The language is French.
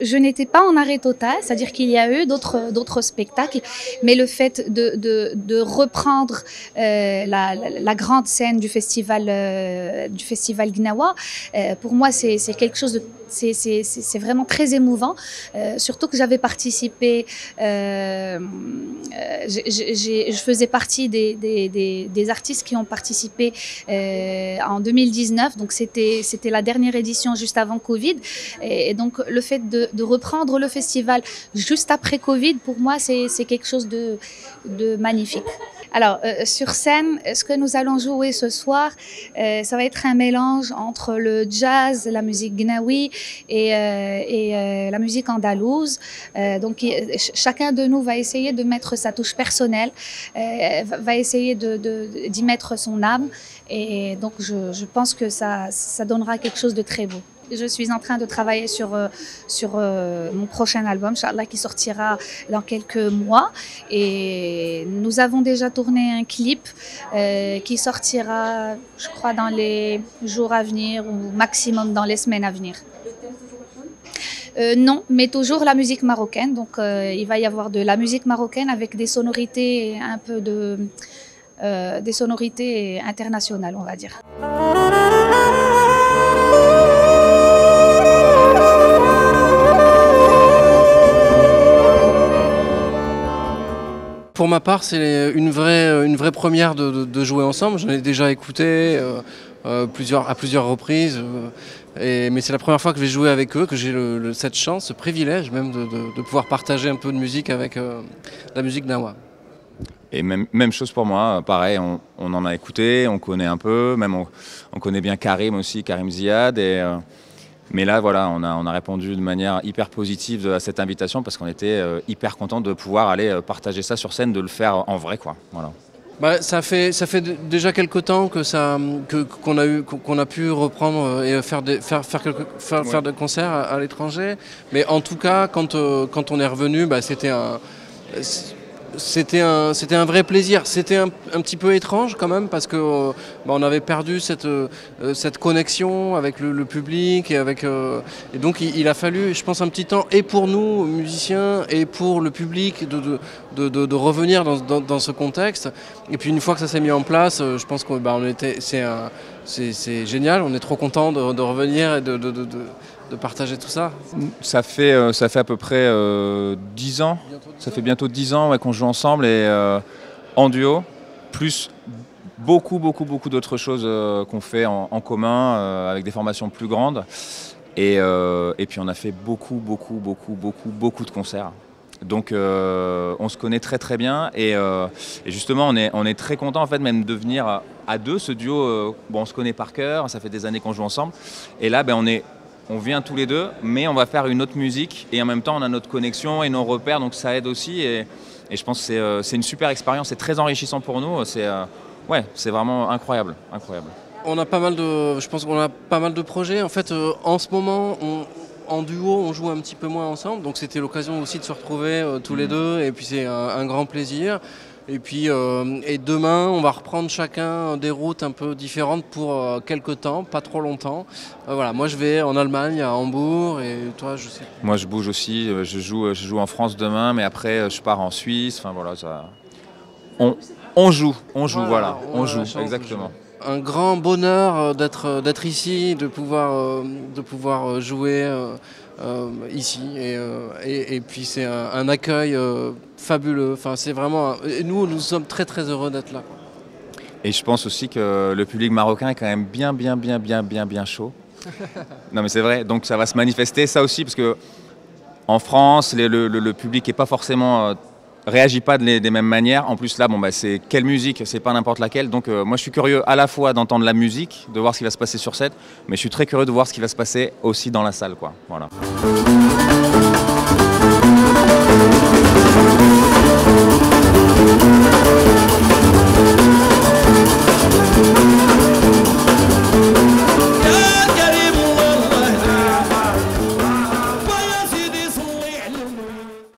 Je n'étais pas en arrêt total, c'est-à-dire qu'il y a eu d'autres spectacles, mais le fait de reprendre la grande scène du festival Gnawa, pour moi c'est quelque chose de c'est vraiment très émouvant, surtout que j'avais participé, je faisais partie des artistes qui ont participé en 2019, donc c'était la dernière édition juste avant Covid, et donc le fait de reprendre le festival juste après Covid, pour moi c'est quelque chose de magnifique. Alors, sur scène, ce que nous allons jouer ce soir, ça va être un mélange entre le jazz, la musique gnawi et la musique andalouse. Donc, chacun de nous va essayer de mettre sa touche personnelle, va essayer d'y mettre son âme. Et donc, je pense que ça donnera quelque chose de très beau. Je suis en train de travailler sur mon prochain album, Inch'Allah, qui sortira dans quelques mois. Et nous avons déjà tourné un clip qui sortira, je crois, dans les jours à venir ou maximum dans les semaines à venir. Non, mais toujours la musique marocaine. Donc, il va y avoir de la musique marocaine avec des sonorités un peu des sonorités internationales, on va dire. Pour ma part, c'est une vraie première de jouer ensemble. J'en ai déjà écouté à plusieurs reprises, mais c'est la première fois que je vais jouer avec eux, que j'ai cette chance, ce privilège même de pouvoir partager un peu de musique avec la musique gnawa. Et même chose pour moi, pareil, on en a écouté, on connaît un peu, même on connaît bien Karim aussi, Karim Ziad. Mais là, voilà, on a répondu de manière hyper positive à cette invitation parce qu'on était hyper content de pouvoir aller partager ça sur scène, de le faire en vrai, quoi. Voilà. Bah, ça fait déjà quelques temps qu'on a pu reprendre et faire des concerts à l'étranger. Mais en tout cas, quand on est revenu, bah, c'était un vrai plaisir. C'était un petit peu étrange quand même parce que on avait perdu cette connexion avec le public et donc il a fallu, je pense, un petit temps et pour nous musiciens et pour le public de revenir dans ce contexte. Et puis une fois que ça s'est mis en place, je pense que c'est génial. On est trop content de revenir et de partager tout ça. Ça fait à peu près 10 ans. Ça fait bientôt 10 ans qu'on joue ensemble et en duo, plus beaucoup d'autres choses qu'on fait en commun avec des formations plus grandes. Et puis on a fait beaucoup de concerts. Donc on se connaît très bien et justement on est très content en fait même de venir à deux, ce duo. On se connaît par cœur, ça fait des années qu'on joue ensemble. Et là on vient tous les deux, mais on va faire une autre musique et en même temps on a notre connexion et nos repères, donc ça aide aussi. Et je pense que c'est une super expérience, c'est très enrichissant pour nous. C'est vraiment incroyable. Je pense qu'on a pas mal de projets. En fait, en ce moment, en duo, on joue un petit peu moins ensemble, donc c'était l'occasion aussi de se retrouver tous les deux, et puis c'est un grand plaisir. Et puis et demain, on va reprendre chacun des routes un peu différentes pour quelques temps, pas trop longtemps. Voilà, moi je vais en Allemagne, à Hambourg, et toi je sais. Moi je bouge aussi, je joue en France demain, mais après je pars en Suisse. Enfin voilà, ça. On joue, exactement. Un grand bonheur d'être ici, de pouvoir jouer ici, et puis c'est un accueil fabuleux. Enfin, c'est vraiment. Nous sommes très heureux d'être là. Et je pense aussi que le public marocain est quand même bien chaud. Non mais c'est vrai. Donc ça va se manifester ça aussi parce que en France, le public n'est pas forcément réagit pas des mêmes manières. En plus là, c'est quelle musique, c'est pas n'importe laquelle. Donc moi je suis curieux à la fois d'entendre la musique, de voir ce qui va se passer sur scène, mais je suis très curieux de voir ce qui va se passer aussi dans la salle, quoi. Voilà.